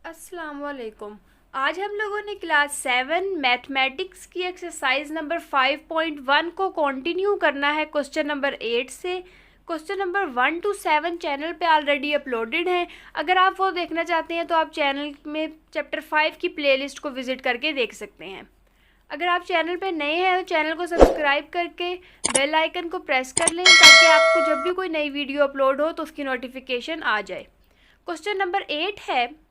अस्सलाम वालेकुम। आज हम लोगों ने क्लास 7 मैथमेटिक्स की एक्सरसाइज नंबर 5.1 को कंटिन्यू करना है क्वेश्चन नंबर 8 से। क्वेश्चन नंबर 1 to 7 चैनल पे ऑलरेडी अपलोडेड हैं। अगर आप वो देखना चाहते हैं तो आप चैनल में चैप्टर 5 की प्लेलिस्ट को विज़िट करके देख सकते हैं। अगर आप चैनल पे नए हैं तो चैनल को सब्सक्राइब करके बेल आइकन को प्रेस कर लें ताकि आपको जब भी कोई नई वीडियो अपलोड हो तो उसकी नोटिफिकेशन आ जाए। क्वेश्चन नंबर 8 है,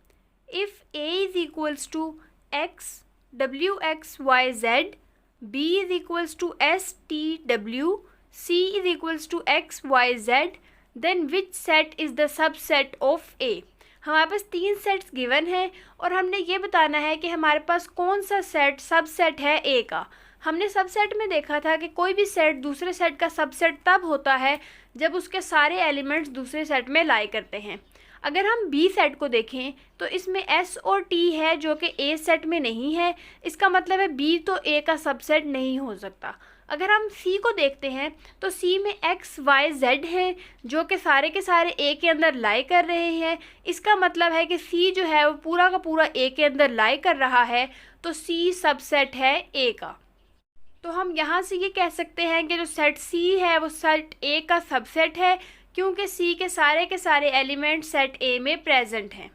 if A is equals to x w x y z, B is equals to s t w, C is equals to x y z, then which set is the subset of A। हमारे पास 3 sets given हैं और हमने ये बताना है कि हमारे पास कौन सा सेट सबसेट है A का। हमने सबसेट में देखा था कि कोई भी सेट दूसरे सेट का सबसेट तब होता है जब उसके सारे एलिमेंट्स दूसरे सेट में लाई करते हैं। अगर हम बी सेट को देखें तो इसमें एस और टी है जो कि ए सेट में नहीं है, इसका मतलब है बी तो ए का सबसेट नहीं हो सकता। अगर हम सी को देखते हैं तो सी में एक्स वाई जेड हैं जो कि सारे के सारे ए के अंदर लाई कर रहे हैं, इसका मतलब है कि सी जो है वो पूरा का पूरा ए के अंदर लाई कर रहा है, तो सी सबसेट है ए का। तो हम यहाँ से ये कह सकते हैं कि जो सेट सी है वो सेट ए का सबसेट है क्योंकि सी के सारे एलिमेंट सेट ए में प्रेजेंट हैं।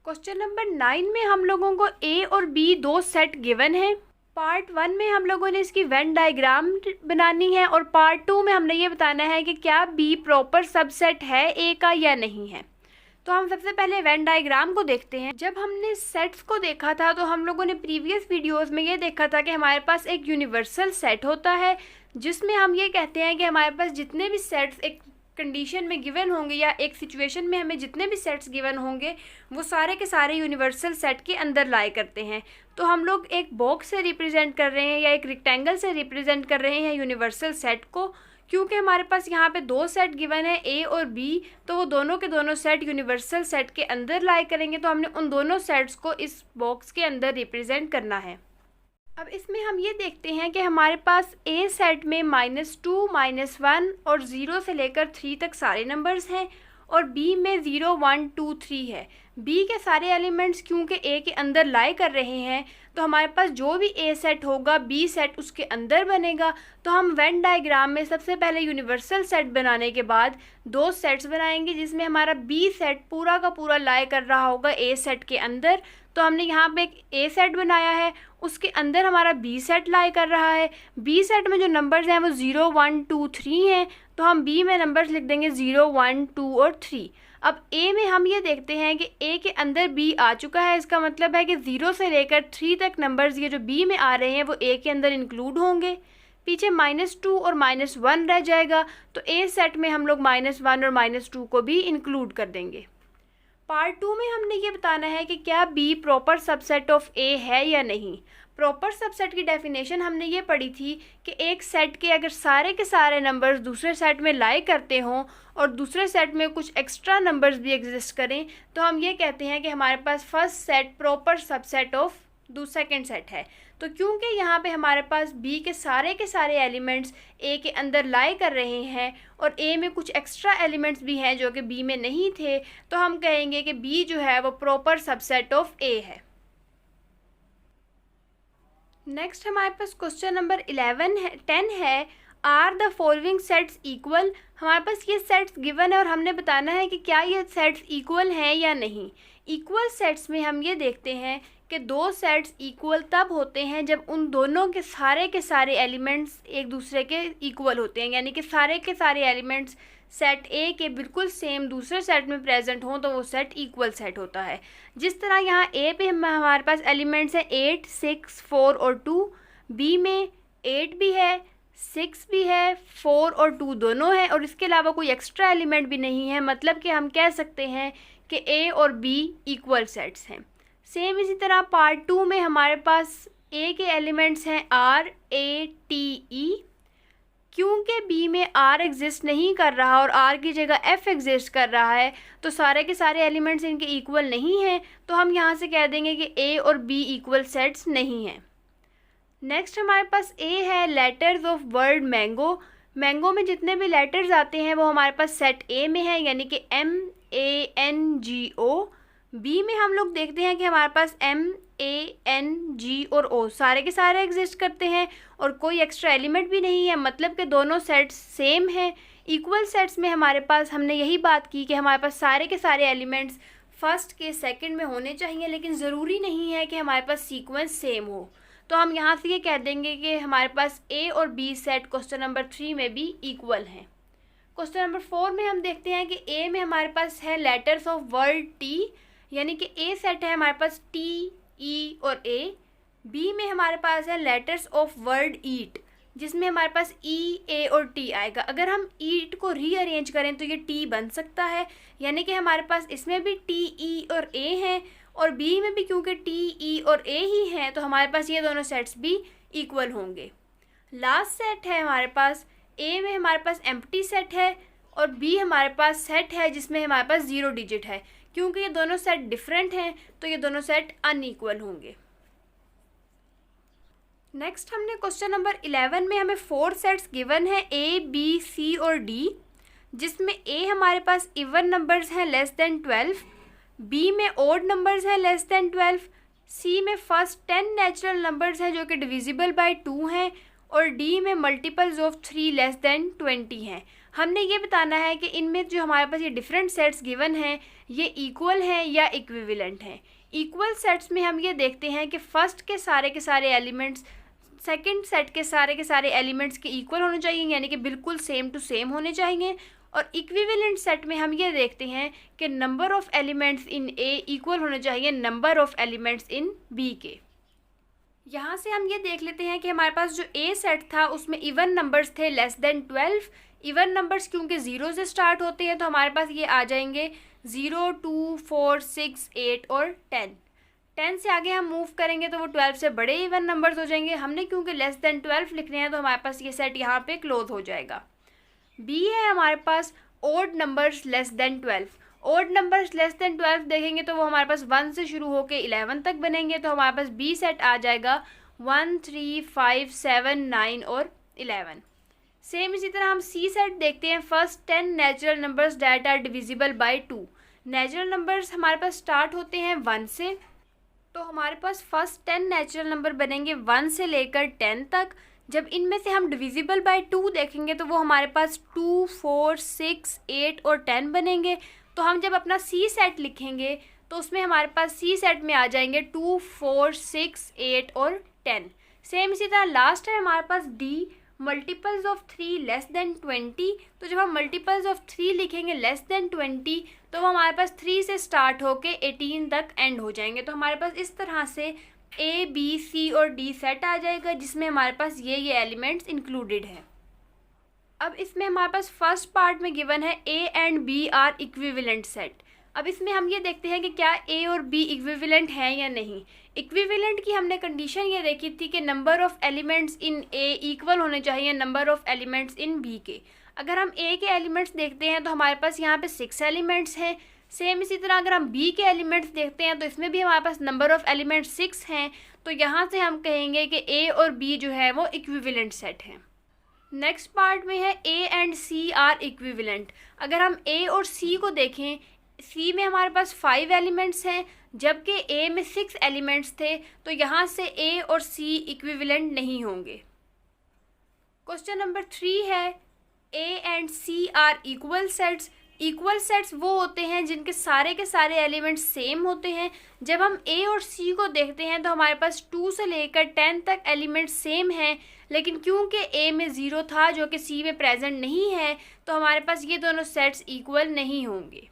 क्वेश्चन नंबर 9 में हम लोगों को ए और बी दो सेट गिवन हैं। पार्ट 1 में हम लोगों ने इसकी वेन डायग्राम बनानी है और पार्ट 2 में हमने ये बताना है कि क्या बी प्रॉपर सबसेट है ए का या नहीं है। तो हम सबसे पहले वेन डायग्राम को देखते हैं। जब हमने सेट्स को देखा था तो हम लोगों ने प्रीवियस वीडियोस में ये देखा था कि हमारे पास एक यूनिवर्सल सेट होता है जिसमें हम ये कहते हैं कि हमारे पास जितने भी सेट्स एक कंडीशन में गिवन होंगे या एक सिचुएशन में हमें जितने भी सेट्स गिवन होंगे वो सारे के सारे यूनिवर्सल सेट के अंदर लाई करते हैं। तो हम लोग एक बॉक्स से रिप्रेजेंट कर रहे हैं या एक रेक्टेंगल से रिप्रेजेंट कर रहे हैं यूनिवर्सल सेट को, क्योंकि हमारे पास यहाँ पे दो सेट गिवन है ए और बी, तो वो दोनों के दोनों सेट यूनिवर्सल सेट के अंदर लाई करेंगे। तो हमने उन दोनों सेट्स को इस बॉक्स के अंदर रिप्रेजेंट करना है। अब इसमें हम ये देखते हैं कि हमारे पास ए सेट में -2, -1 और 0 से लेकर 3 तक सारे नंबर्स हैं और बी में 0, 1, 2, 3 है। बी के सारे एलिमेंट्स क्योंकि ए के अंदर लाई कर रहे हैं तो हमारे पास जो भी ए सेट होगा बी सेट उसके अंदर बनेगा। तो हम वेन डायग्राम में सबसे पहले यूनिवर्सल सेट बनाने के बाद दो सेट्स बनाएंगे जिसमें हमारा बी सेट पूरा का पूरा लाई कर रहा होगा ए सेट के अंदर। तो हमने यहाँ पे एक ए सेट बनाया है, उसके अंदर हमारा बी सेट लाई कर रहा है। बी सेट में जो नंबर्स हैं वो 0, 1, 2, 3 हैं, तो हम बी में नंबर्स लिख देंगे 0, 1, 2 और 3। अब ए में हम ये देखते हैं कि ए के अंदर बी आ चुका है, इसका मतलब है कि 0 से लेकर 3 तक नंबर्स ये जो बी में आ रहे हैं वो ए के अंदर इंक्लूड होंगे। पीछे -2 और -1 रह जाएगा, तो ए सेट में हम लोग -1 और -2 को भी इंक्लूड कर देंगे। पार्ट 2 में हमने ये बताना है कि क्या बी प्रॉपर सबसेट ऑफ ए है या नहीं। प्रॉपर सबसेट की डेफिनेशन हमने ये पढ़ी थी कि एक सेट के अगर सारे के सारे नंबर्स दूसरे सेट में लाई करते हों और दूसरे सेट में कुछ एक्स्ट्रा नंबर्स भी एग्जिस्ट करें तो हम ये कहते हैं कि हमारे पास first set proper subset of second set है। तो क्योंकि यहाँ पे हमारे पास बी के सारे एलिमेंट्स ए के अंदर लाई कर रहे हैं और ए में कुछ एक्स्ट्रा एलिमेंट्स भी हैं जो कि बी में नहीं थे, तो हम कहेंगे कि बी जो है वो प्रॉपर सबसेट ऑफ ए है। नेक्स्ट हमारे पास क्वेश्चन नंबर 10 है, are the following sets equal. हमारे पास ये सेट्स गिवन है और हमने बताना है कि क्या ये सेट्स इक्वल हैं या नहीं। इक्वल सेट्स में हम ये देखते हैं कि दो सेट्स इक्वल तब होते हैं जब उन दोनों के सारे एलिमेंट्स एक दूसरे के इक्वल होते हैं, यानी कि सारे के सारे एलिमेंट्स सेट ए के बिल्कुल सेम दूसरे सेट में प्रेजेंट हों तो वो सेट इक्वल सेट होता है। जिस तरह यहाँ ए पे हमारे पास एलिमेंट्स हैं 8, 6, 4 और 2, बी में 8 भी है, 6 भी है, 4 और 2 दोनों हैं और इसके अलावा कोई एक्स्ट्रा एलिमेंट भी नहीं है, मतलब कि हम कह सकते हैं कि ए और बी इक्वल सेट्स हैं। सेम इसी तरह पार्ट 2 में हमारे पास ए के एलिमेंट्स हैं आर, ए, टी, ई। क्योंकि बी में आर एग्जिस्ट नहीं कर रहा और आर की जगह एफ एग्जिस्ट कर रहा है तो सारे के सारे एलिमेंट्स इनके इक्वल नहीं हैं, तो हम यहाँ से कह देंगे कि ए और बी इक्वल सेट्स नहीं हैं। नेक्स्ट हमारे पास ए है letters of word mango. Mango में जितने भी लेटर्स आते हैं वो हमारे पास सेट ए में है, यानी कि MANGO। बी में हम लोग देखते हैं कि हमारे पास M A N G और O सारे के सारे एग्जिस्ट करते हैं और कोई एक्स्ट्रा एलिमेंट भी नहीं है, मतलब कि दोनों सेट्स सेम हैं। इक्वल सेट्स में हमारे पास हमने यही बात की कि हमारे पास सारे के सारे एलिमेंट्स फर्स्ट के सेकंड में होने चाहिए, लेकिन ज़रूरी नहीं है कि हमारे पास सीक्वेंस सेम हो। तो हम यहाँ से ये कह देंगे कि हमारे पास A और B सेट क्वेश्चन नंबर 3 में भी इक्वल हैं। क्वेश्चन नंबर 4 में हम देखते हैं कि A में हमारे पास है लेटर्स ऑफ वर्ड T, यानी कि A सेट है हमारे पास T, E और A। B में हमारे पास है लेटर्स ऑफ वर्ड ईट, जिसमें हमारे पास E, A और T आएगा। अगर हम ईट को रीअरेंज करें तो ये T बन सकता है, यानी कि हमारे पास इसमें भी T, E और A हैं, और B में भी क्योंकि T, E और A ही हैं तो हमारे पास ये दोनों सेट्स भी इक्वल होंगे। लास्ट सेट है हमारे पास A में हमारे पास एम्प्टी सेट है और B हमारे पास सेट है जिसमें हमारे पास 0 डिजिट है। क्योंकि ये दोनों सेट डिफरेंट हैं तो ये दोनों सेट अनइक्वल होंगे। नेक्स्ट हमने क्वेश्चन नंबर 11 में हमें 4 सेट्स गिवन है A, B, C और D, जिसमें A हमारे पास इवन नंबर्स हैं लेस देन 12, B में ओड नंबर्स हैं लेस देन 12, C में फर्स्ट 10 नेचुरल नंबर्स हैं जो कि डिविजिबल बाय 2 हैं, और D में मल्टीपल्स ऑफ 3 लेस देन 20 हैं। हमने ये बताना है कि इनमें जो हमारे पास ये डिफरेंट सेट्स गिवन हैं ये इक्वल हैं या इक्विवेलेंट हैं। इक्वल सेट्स में हम ये देखते हैं कि फर्स्ट के सारे एलिमेंट्स सेकंड सेट के सारे एलिमेंट्स के इक्वल होने चाहिए, यानी कि बिल्कुल सेम टू सेम होने चाहिए। और इक्विवेलेंट सेट में हम ये देखते हैं कि number of elements in A equal होने चाहिए number of elements in B के। यहाँ से हम ये देख लेते हैं कि हमारे पास जो A सेट था उसमें इवन नंबर्स थे लेस देन 12। इवन नंबर्स क्योंकि 0 से स्टार्ट होते हैं तो हमारे पास ये आ जाएंगे 0, 2, 4, 6, 8 और 10। 10 से आगे हम मूव करेंगे तो वो 12 से बड़े इवन नंबर्स हो जाएंगे। हमने क्योंकि लेस देन 12 लिखने हैं तो हमारे पास ये सेट यहाँ पे क्लोज हो जाएगा। B है हमारे पास odd numbers less than 12। Odd numbers less than 12 देखेंगे तो वो हमारे पास 1 से शुरू होकर 11 तक बनेंगे, तो हमारे पास B सेट आ जाएगा 1, 3, 5, 7, 9 और 11। सेम इसी तरह हम C सेट देखते हैं, first 10 natural numbers that are divisible by 2। Natural numbers हमारे पास स्टार्ट होते हैं 1 से, तो हमारे पास फर्स्ट 10 नेचुरल नंबर बनेंगे 1 से लेकर 10 तक। जब इनमें से हम डिविजिबल बाय 2 देखेंगे तो वो हमारे पास 2, 4, 6, 8 और 10 बनेंगे। तो हम जब अपना C सेट लिखेंगे तो उसमें हमारे पास C सेट में आ जाएंगे 2, 4, 6, 8 और 10। सेम इसी तरह लास्ट है हमारे पास D, multiples of 3 less than 20। तो जब हम मल्टीपल्स ऑफ 3 लिखेंगे लेस देन 20 तो वो हमारे पास 3 से स्टार्ट होके 18 तक एंड हो जाएंगे। तो हमारे पास इस तरह से A, B, C और D सेट आ जाएगा जिसमें हमारे पास ये एलिमेंट्स इंक्लूडेड है। अब इसमें हमारे पास फर्स्ट पार्ट में गिवन है A and B are equivalent set. अब इसमें हम ये देखते हैं कि क्या A और B इक्विवेलेंट हैं या नहीं। इक्विवेलेंट की हमने कंडीशन ये देखी थी कि number of elements in A equal होने चाहिए number of elements in B के। अगर हम A के एलिमेंट्स देखते हैं तो हमारे पास यहाँ पे 6 एलिमेंट्स हैं। सेम इसी तरह अगर हम B के एलिमेंट्स देखते हैं तो इसमें भी हमारे पास नंबर ऑफ़ एलिमेंट्स 6 हैं। तो यहाँ से हम कहेंगे कि A और B जो है वो इक्विवेलेंट सेट हैं। नेक्स्ट पार्ट में है A and C are equivalent. अगर हम A और C को देखें, C में हमारे पास 5 एलिमेंट्स हैं जबकि A में 6 एलिमेंट्स थे, तो यहाँ से A और C इक्विवेलेंट नहीं होंगे। क्वेश्चन नंबर 3 है A and C are equal sets. Equal sets वो होते हैं जिनके सारे के सारे एलिमेंट्स सेम होते हैं। जब हम A और C को देखते हैं तो हमारे पास 2 से लेकर 10 तक एलिमेंट्स सेम हैं, लेकिन क्योंकि A में 0 था जो कि C में प्रेजेंट नहीं है तो हमारे पास ये दोनों सेट्स इक्वल नहीं होंगे।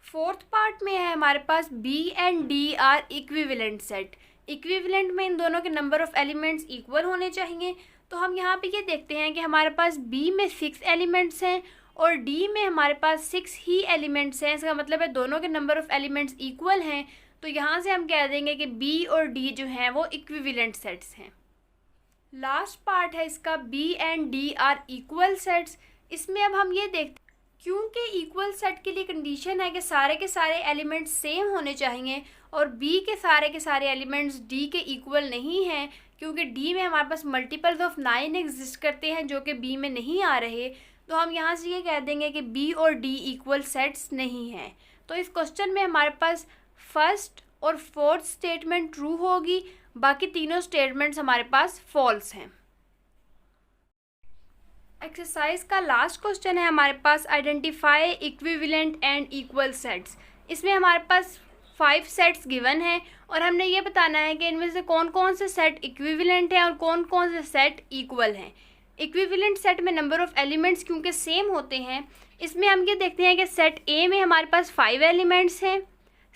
फोर्थ पार्ट में है हमारे पास B and D are equivalent set. Equivalent में इन दोनों के नंबर ऑफ़ एलिमेंट्स इक्वल होने चाहिए। तो हम यहाँ पे ये देखते हैं कि हमारे पास B में 6 एलिमेंट्स हैं और D में हमारे पास 6 ही एलिमेंट्स हैं। इसका मतलब है दोनों के नंबर ऑफ़ एलिमेंट्स इक्वल हैं। तो यहाँ से हम कह देंगे कि B और D जो हैं वो इक्विवेलेंट सेट्स हैं। लास्ट पार्ट है इसका B and D are equal sets. इसमें अब हम ये देखते हैं क्योंकि इक्वल सेट के लिए कंडीशन है कि सारे के सारे एलिमेंट्स सेम होने चाहिए और B के सारे एलिमेंट्स D के इक्वल नहीं हैं, क्योंकि D में हमारे पास मल्टीपल्स ऑफ 9 एग्जिस्ट करते हैं जो कि B में नहीं आ रहे। तो हम यहाँ से ये कह देंगे कि B और D इक्वल सेट्स नहीं हैं। तो इस क्वेश्चन में हमारे पास फर्स्ट और फोर्थ स्टेटमेंट ट्रू होगी, बाकी तीनों स्टेटमेंट्स हमारे पास फॉल्स हैं। एक्सरसाइज का लास्ट क्वेश्चन है हमारे पास identify equivalent and equal sets. इसमें हमारे पास 5 सेट्स गिवन हैं और हमने ये बताना है कि इनमें से कौन कौन से सेट इक्विवेलेंट हैं और कौन कौन से सेट इक्वल हैं। इक्विवेलेंट सेट में नंबर ऑफ एलिमेंट्स क्योंकि सेम होते हैं, इसमें हम ये देखते हैं कि सेट ए में हमारे पास 5 एलिमेंट्स हैं,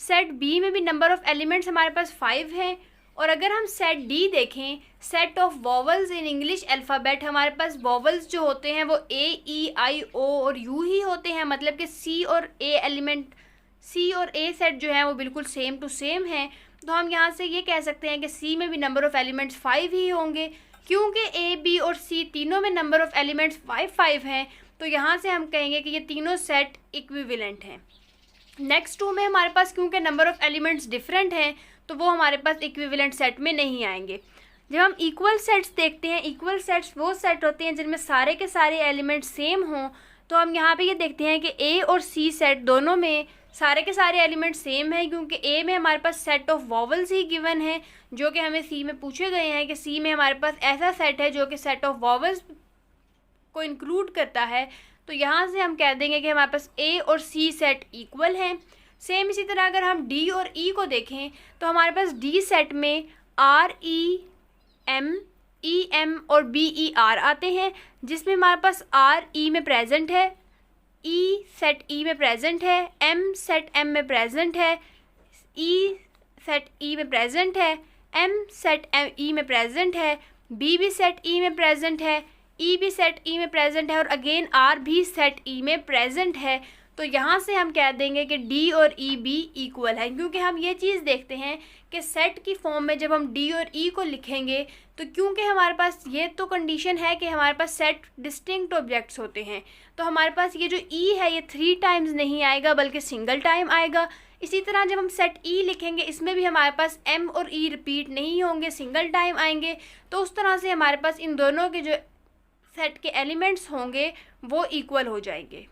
सेट बी में भी नंबर ऑफ एलिमेंट्स हमारे पास 5 हैं, और अगर हम सेट डी देखें, set of vowels in English alphabet, हमारे पास वॉवल्स जो होते हैं वो ए, ई, आई, ओ और यू ही होते हैं, मतलब कि सी और ए सेट जो है वो बिल्कुल सेम टू सेम है। तो हम यहाँ से ये कह सकते हैं कि सी में भी नंबर ऑफ़ एलिमेंट्स 5 ही होंगे, क्योंकि ए, बी और सी तीनों में नंबर ऑफ़ एलिमेंट्स 5 हैं। तो यहाँ से हम कहेंगे कि ये तीनों सेट इक्विवेलेंट हैं। नेक्स्ट 2 में हमारे पास क्योंकि नंबर ऑफ़ एलिमेंट्स डिफरेंट हैं तो वो हमारे पास इक्विवेलेंट सेट में नहीं आएंगे। जब हम इक्वल सेट्स देखते हैं, इक्वल सेट्स वो सेट होते हैं जिनमें सारे के सारे एलिमेंट्स सेम हों। तो हम यहाँ पे ये देखते हैं कि ए और सी सेट दोनों में सारे के सारे एलिमेंट सेम हैं, क्योंकि ए में हमारे पास सेट ऑफ वॉवल्स ही गिवन है जो कि हमें सी में पूछे गए हैं कि सी में हमारे पास ऐसा सेट है जो कि सेट ऑफ वॉवल्स को इंक्लूड करता है। तो यहाँ से हम कह देंगे कि हमारे पास ए और सी सेट इक्वल हैं। सेम इसी तरह अगर हम डी और ई को देखें तो हमारे पास डी सेट में आर, ई, एम और बी, ई, आर आते हैं, जिसमें हमारे पास आर ई में प्रेजेंट है, ई सेट ई में प्रेजेंट है, एम सेट एम में प्रेजेंट है, ई सेट ई में प्रेजेंट है, एम सेट एम ई में प्रेजेंट है, बी भी सेट ई में प्रेजेंट है, ई भी सेट ई में प्रेजेंट है और अगेन आर भी सेट ई में प्रेजेंट है। तो यहाँ से हम कह देंगे कि डी और ई भी इक्वल है, क्योंकि हम ये चीज़ देखते हैं कि सेट की फॉर्म में जब हम डी और ई को लिखेंगे तो क्योंकि हमारे पास ये तो कंडीशन है कि हमारे पास सेट डिस्टिंक्ट ऑब्जेक्ट्स होते हैं, तो हमारे पास ये जो ई है ये 3 टाइम्स नहीं आएगा बल्कि सिंगल टाइम आएगा। इसी तरह जब हम सेट ई लिखेंगे इसमें भी हमारे पास एम और ई रिपीट नहीं होंगे, सिंगल टाइम आएंगे। तो उस तरह से हमारे पास इन दोनों के जो सेट के एलिमेंट्स होंगे वो इक्वल हो जाएंगे।